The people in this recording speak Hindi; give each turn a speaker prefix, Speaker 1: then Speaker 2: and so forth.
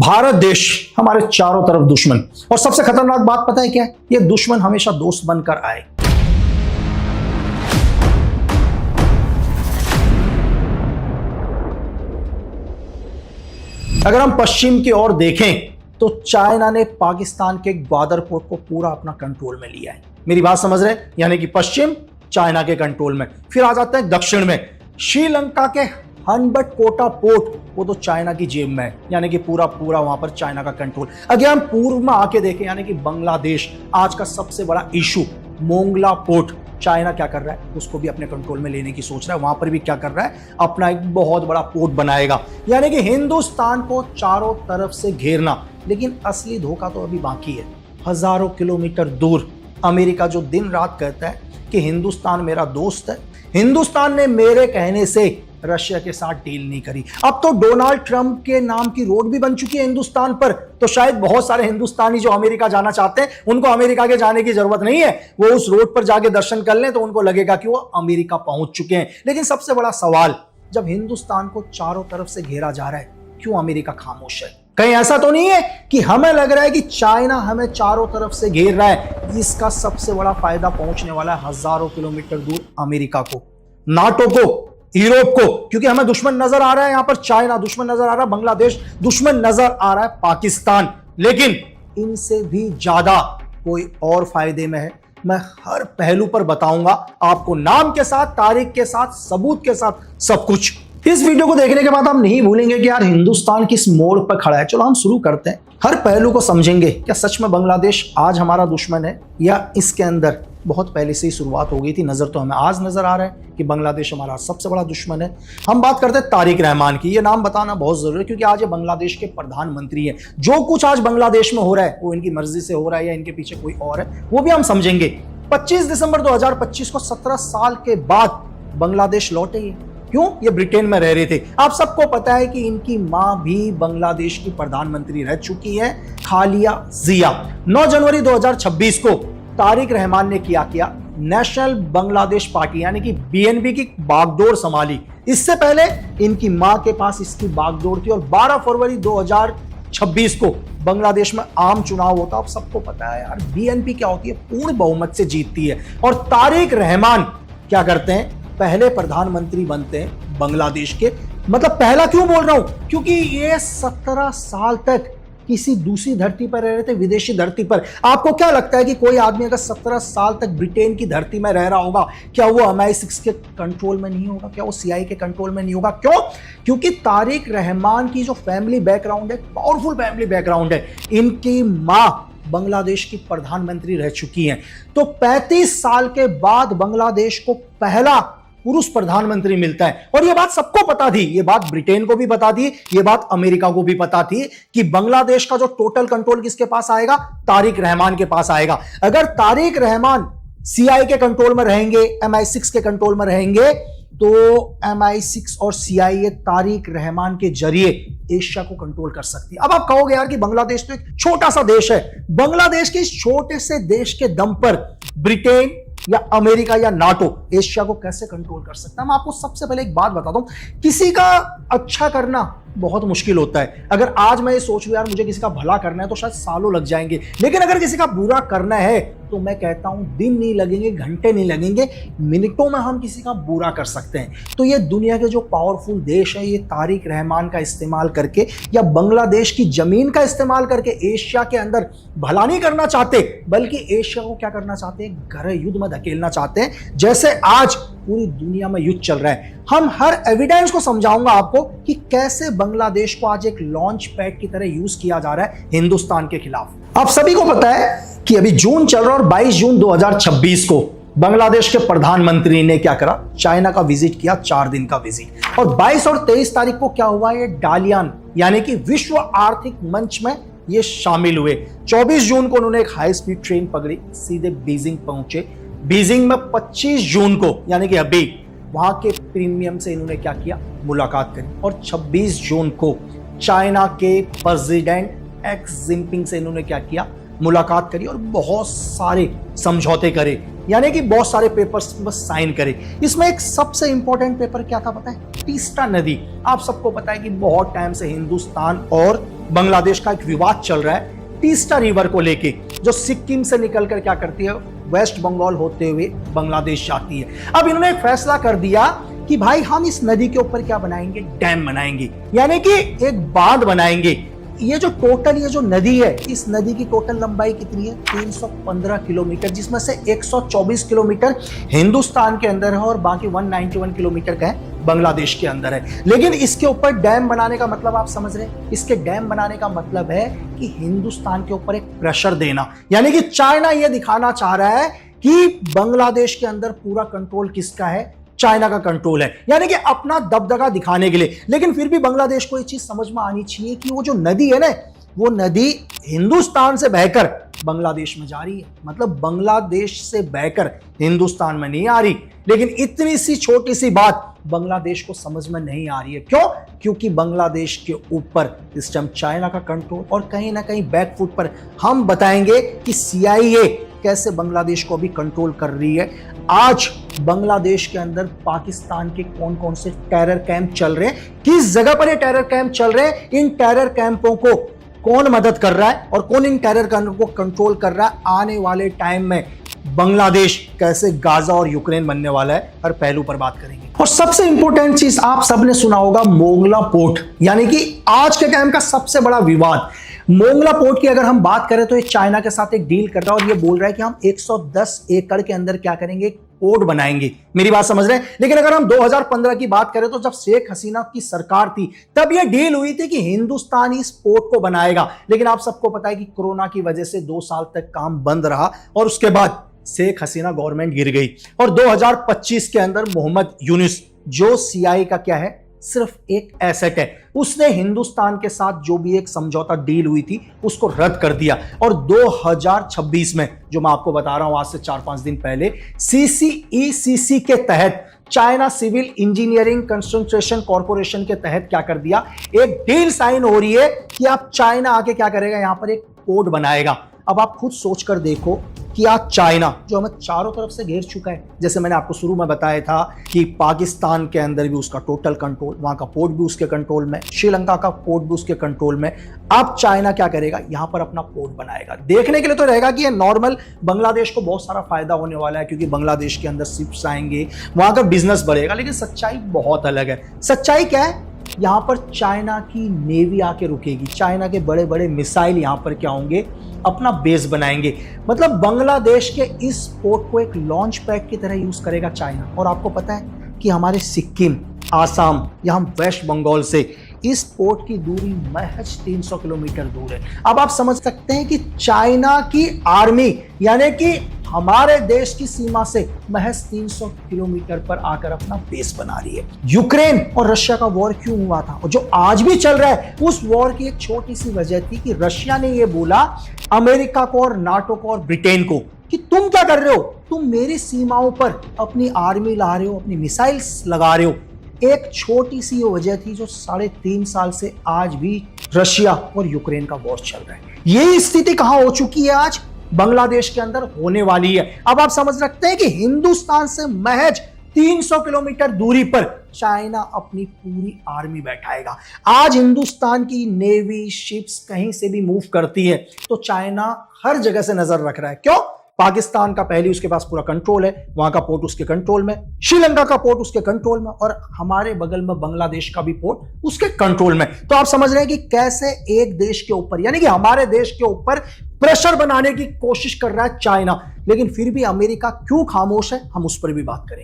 Speaker 1: भारत देश हमारे चारों तरफ दुश्मन, और सबसे खतरनाक बात पता है क्या है? ये दुश्मन हमेशा दोस्त बनकर आए। अगर हम पश्चिम की ओर देखें तो चाइना ने पाकिस्तान के ग्वादर पोर्ट को पूरा अपना कंट्रोल में लिया है। मेरी बात समझ रहे हैं? यानी कि पश्चिम चाइना के कंट्रोल में। फिर आ जाते हैं दक्षिण में, श्रीलंका के हनबटकोटा पोर्ट, वो तो चाइना की जेब में है, यानी कि पूरा वहां पर चाइना का कंट्रोल। अगर हम पूर्व में आके देखें, यानी कि बांग्लादेश, आज का सबसे बड़ा इशू मोंगला पोर्ट, चाइना क्या कर रहा है? उसको भी अपने कंट्रोल में लेने की सोच रहा है। वहां पर भी क्या कर रहा है? अपना एक बहुत बड़ा पोर्ट बनाएगा, यानी कि हिंदुस्तान को चारों तरफ से घेरना। लेकिन असली धोखा तो अभी बाकी है। हजारों किलोमीटर दूर अमेरिका जो दिन रात कहता है कि हिंदुस्तान मेरा दोस्त है, हिंदुस्तान ने मेरे कहने से रशिया के साथ डील नहीं करी। अब तो डोनाल्ड ट्रंप के नाम की रोड भी बन चुकी है हिंदुस्तान पर, तो शायद बहुत सारे हिंदुस्तानी जो अमेरिका जाना चाहते हैं, उनको अमेरिका के जाने की जरूरत नहीं है। वो उस रोड पर जाके दर्शन कर लें तो उनको लगेगा कि वो अमेरिका पहुंच चुके हैं। लेकिन सबसे बड़ा सवाल, जब हिंदुस्तान को चारों तरफ से घेरा जा रहा है, क्यों अमेरिका खामोश है? कहीं ऐसा तो नहीं है कि हमें लग रहा है कि चाइना हमें चारों तरफ से घेर रहा है? इसका सबसे बड़ा फायदा पहुंचने वाला है हजारों किलोमीटर दूर अमेरिका को, नाटो को, यूरोप को, क्योंकि हमें दुश्मन नजर आ रहा है यहां पर चाइना, दुश्मन नजर आ रहा है बांग्लादेश, दुश्मन नजर आ रहा है पाकिस्तान। लेकिन इनसे भी ज्यादा कोई और फायदे में है। मैं हर पहलू पर बताऊंगा आपको, नाम के साथ, तारीख के साथ, सबूत के साथ, सब कुछ। इस वीडियो को देखने के बाद आप नहीं भूलेंगे कि यार हिंदुस्तान किस मोड़ पर खड़ा है। चलो हम शुरू करते हैं, हर पहलू को समझेंगे। क्या सच में बांग्लादेश आज हमारा दुश्मन है, या इसके अंदर बहुत पहले से ही शुरुआत हो गई थी? नजर तो हमें आज नजर आ रहा है कि बांग्लादेश हमारा सबसे बड़ा दुश्मन है। हम बात करते हैं तारिक रहमान की। ये नाम बताना बहुत जरूरी है, क्योंकि आज ये बांग्लादेश के प्रधानमंत्री हैं। जो कुछ आज बांग्लादेश में हो रहा है वो इनकी मर्जी से हो रहा है या इनके पीछे कोई और है, वो भी हम समझेंगे। 25 दिसंबर 2025 को 17 साल के बाद बांग्लादेश लौटे। क्यों? ये ब्रिटेन में रह रहे थे। आप सबको पता है कि इनकी मां भी बांग्लादेश की प्रधानमंत्री रह चुकी है, खालिया जिया। 9 जनवरी 2026 को तारिक रहमान ने किया नेशनल बांग्लादेश पार्टी यानी कि बीएनपी की बागडोर संभाली। इससे पहले इनकी मां के पास इसकी बागडोर थी, और 12 फरवरी 2026 को बांग्लादेश में आम चुनाव होता। आप सबको पता है यार बीएनपी क्या होती है, पूर्ण बहुमत से जीतती है। और तारिक रहमान क्या करते हैं? पहले प्रधानमंत्री बनते हैं बांग्लादेश के। मतलब पहला क्यों बोल रहा हूं? क्योंकि ये 17 साल तक किसी दूसरी धरती पर रह रहे थे, विदेशी धरती पर। आपको क्या लगता है कि कोई आदमी अगर 17 साल तक ब्रिटेन की धरती में रह रहा होगा, क्या वो MI6 के कंट्रोल में नहीं होगा? क्या वो CIA के कंट्रोल में नहीं होगा? क्यों? क्योंकि तारिक रहमान की जो फैमिली बैकग्राउंड है, पावरफुल फैमिली बैकग्राउंड है। इनकी मां बांग्लादेश की प्रधानमंत्री रह चुकी हैं। तो 35 साल के बाद बांग्लादेश को पहला पुरुष प्रधानमंत्री मिलता है। और यह बात सबको पता थी, यह बात ब्रिटेन को भी पता थी, यह बात अमेरिका को भी पता थी कि बांग्लादेश का जो टोटल कंट्रोल किसके पास आएगा? तारिक रहमान के पास आएगा। अगर तारिक रहमान CIA के कंट्रोल में रहेंगे, MI6 के कंट्रोल में रहेंगे, तो MI6 और CIA तारिक रहमान के जरिए एशिया को कंट्रोल कर सकती है। अब आप कहोगे यार कि बांग्लादेश तो एक छोटा सा देश है। बांग्लादेश के इस छोटे से देश के दम पर ब्रिटेन या अमेरिका या नाटो एशिया को कैसे कंट्रोल कर सकता है? मैं आपको सबसे पहले एक बात बताता हूं, किसी का अच्छा करना बहुत मुश्किल होता है। अगर आज मैं ये सोच लूं यार मुझे किसी का भला करना है, तो शायद सालों लग जाएंगे। लेकिन अगर किसी का बुरा करना है तो मैं कहता हूं दिन नहीं लगेंगे, घंटे नहीं लगेंगे, मिनटों में हम किसी का बुरा कर सकते हैं। तो ये दुनिया के जो पावरफुल देश है, ये तारिक रहमान का इस्तेमाल करके या बांग्लादेश की जमीन का इस्तेमाल करके एशिया के अंदर भला नहीं करना चाहते, बल्कि एशिया को क्या करना चाहते हैं? गहरे युद्ध में धकेलना चाहते हैं। जैसे आज पूरी दुनिया में युद्ध चल रहा है। हम हर एविडेंस को समझाऊंगा आपको कि कैसे बांग्लादेश को आज एक लॉन्च पैड की तरह यूज किया जा रहा है हिंदुस्तान के खिलाफ। आप सभी को पता है कि अभी जून चल रहा है, और 22 जून 2026 को बांग्लादेश के प्रधानमंत्री ने क्या करा? चाइना का विजिट किया, 4 दिन का विजिट। और 22 और 23 तारीख को क्या हुआ? ये डालियान यानी कि विश्व आर्थिक मंच में ये शामिल हुए। 24 जून को उन्होंने एक हाई स्पीड ट्रेन पकड़ी, सीधे बीजिंग पहुंचे। बीजिंग में 25 जून को यानी कि अभी वहां के प्रीमियम से इन्होंने क्या किया? मुलाकात करी। और 26 जून को चाइना के प्रेसिडेंट एक्स जिनपिंग से इन्होंने क्या किया? मुलाकात करी और बहुत सारे समझौते करे, यानी कि बहुत सारे पेपर्स बस साइन करे। इसमें एक सबसे इंपॉर्टेंट पेपर क्या था पता है? तीस्ता नदी। आप सबको पता है कि बहुत टाइम से हिंदुस्तान और बांग्लादेश का एक विवाद चल रहा है तीस्ता रिवर को लेके, जो सिक्किम से निकलकर क्या करती है, वेस्ट बंगाल होते हुए बांग्लादेश जाती है। अब इन्होंने एक फैसला कर दिया कि भाई हम इस नदी के ऊपर क्या बनाएंगे, डैम बनाएंगे, यानी कि एक बांध बनाएंगे। ये जो नदी है, इस नदी की टोटल लंबाई कितनी है? 315 किलोमीटर, जिसमें से 124 किलोमीटर हिंदुस्तान के अंदर है और बाकी 191 किलोमीटर का है बांग्लादेश के अंदर है। लेकिन इसके ऊपर डैम बनाने का मतलब आप समझ रहे हैं? इसके डैम बनाने का मतलब है कि हिंदुस्तान के ऊपर एक प्रेशर देना, यानी कि चाइना यह दिखाना चाह रहा है कि बांग्लादेश के अंदर पूरा कंट्रोल किसका है, चाइना का कंट्रोल है, यानी कि अपना दबदबा दिखाने के लिए। लेकिन फिर भी बांग्लादेश को ये चीज समझ में आनी चाहिए कि वो जो नदी है ना, वो नदी हिंदुस्तान से बहकर बांग्लादेश में जा रही है, मतलब बांग्लादेश से बहकर हिंदुस्तान में नहीं आ रही। लेकिन इतनी सी छोटी सी बात बांग्लादेश को समझ में नहीं आ रही है। क्यों? क्योंकि बांग्लादेश के ऊपर इस टाइम चाइना का कंट्रोल, और कहीं ना कहीं बैकफुट पर हम बताएंगे कि CIA कैसे बांग्लादेश को भी कंट्रोल कर रही है। आज बांग्लादेश के अंदर पाकिस्तान के कौन कौन से टेरर कैंप चल रहे हैं, किस जगह पर ये टेरर कैंप चल रहे हैं, इन टेरर कैंपों को कौन मदद कर रहा है और कौन इन टेरर कैंपों को कंट्रोल कर रहा है, आने वाले टाइम में बांग्लादेश कैसे गाजा और यूक्रेन बनने वाला है, हर पहलू पर बात करेंगे। और सबसे इंपॉर्टेंट चीज आप सबने सुना होगा, मोंगला पोर्ट, यानी कि आज के टाइम का सबसे बड़ा विवाद। मोंगला पोर्ट की अगर हम बात करें तो ये चाइना के साथ एक डील कर रहा है और ये बोल रहा है कि हम 110 एकड़ के अंदर क्या करेंगे, पोर्ट बनाएंगे। मेरी बात समझ रहे हैं? लेकिन अगर हम 2015 की बात करें तो जब शेख हसीना की सरकार थी तब यह डील हुई थी कि हिंदुस्तान इस पोर्ट को बनाएगा। लेकिन आप सबको पता है कि कोरोना की वजह से 2 साल तक काम बंद रहा और उसके बाद शेख हसीना गवर्नमेंट गिर गई और 2025 के अंदर मोहम्मद यूनुस, जो CIA का क्या है, सिर्फ एक एसेट है, उसने हिंदुस्तान के साथ जो भी एक समझौता डील हुई थी उसको रद्द कर दिया। और 2026 में, जो मैं आपको बता रहा हूं आज से 4-5 दिन पहले, CCECC के तहत, China civil engineering concentration corporation के तहत क्या कर दिया, एक डील साइन हो रही है कि अब चाइना आके क्या करेगा, यहां पर एक पोर्ट बनाएगा। अब आप खुद सोचकर देखो कि आज चाइना जो हमें चारों तरफ से घेर चुका है, जैसे मैंने आपको शुरू में बताया था कि पाकिस्तान के अंदर भी उसका टोटल कंट्रोल, वहां का पोर्ट भी उसके कंट्रोल में, श्रीलंका का पोर्ट भी उसके कंट्रोल में। अब चाइना क्या करेगा, यहां पर अपना पोर्ट बनाएगा। देखने के लिए तो रहेगा कि ये नॉर्मल बांग्लादेश को बहुत सारा फायदा होने वाला है, क्योंकि बांग्लादेश के अंदर शिप्स आएंगे, वहां का बिजनेस बढ़ेगा। लेकिन सच्चाई बहुत अलग है। सच्चाई क्या है, यहां पर चाइना की नेवी आके रुकेगी, चाइना के बड़े बड़े मिसाइल यहां पर क्या होंगे, अपना बेस बनाएंगे। मतलब बांग्लादेश के इस पोर्ट को एक लॉन्च पैड की तरह यूज करेगा चाइना। और आपको पता है कि हमारे सिक्किम, आसाम या हम वेस्ट बंगाल से इस पोर्ट की दूरी महज 300 किलोमीटर दूर है। अब आप समझ सकते हैं कि चाइना की आर्मी, यानी कि हमारे देश की सीमा से महज 300 किलोमीटर पर आकर अपना बेस बना रही है। यूक्रेन और रशिया का वॉर क्यों हुआ था और जो आज भी चल रहा है, उस वॉर की एक छोटी सी वजह थी कि रशिया ने यह बोला अमेरिका को और नाटो को और ब्रिटेन को कि तुम क्या कर रहे हो, तुम मेरी सीमाओं पर अपनी आर्मी ला रहे हो, अपनी मिसाइल्स लगा रहे हो। एक छोटी सी वजह थी जो 3.5 साल से आज भी रशिया और यूक्रेन का वॉर चल रहा है। यही स्थिति कहां हो चुकी है, आज बांग्लादेश के अंदर होने वाली है। अब आप समझ सकते हैं कि हिंदुस्तान से महज 300 किलोमीटर दूरी पर चाइना अपनी पूरी आर्मी बैठाएगा। आज हिंदुस्तान की नेवी शिप्स कहीं से भी मूव करती है तो चाइना हर जगह से नजर रख रहा है। क्यों? पाकिस्तान का पहले उसके पास पूरा कंट्रोल है, वहां का पोर्ट उसके कंट्रोल में, श्रीलंका का पोर्ट उसके कंट्रोल में, और हमारे बगल में बांग्लादेश का भी पोर्ट उसके कंट्रोल में। तो आप समझ रहे हैं कि कैसे एक देश के ऊपर, यानी कि हमारे देश के ऊपर प्रेशर बनाने की कोशिश कर रहा है चाइना। लेकिन फिर भी अमेरिका क्यों खामोश है, हम उस पर भी बात करेंगे।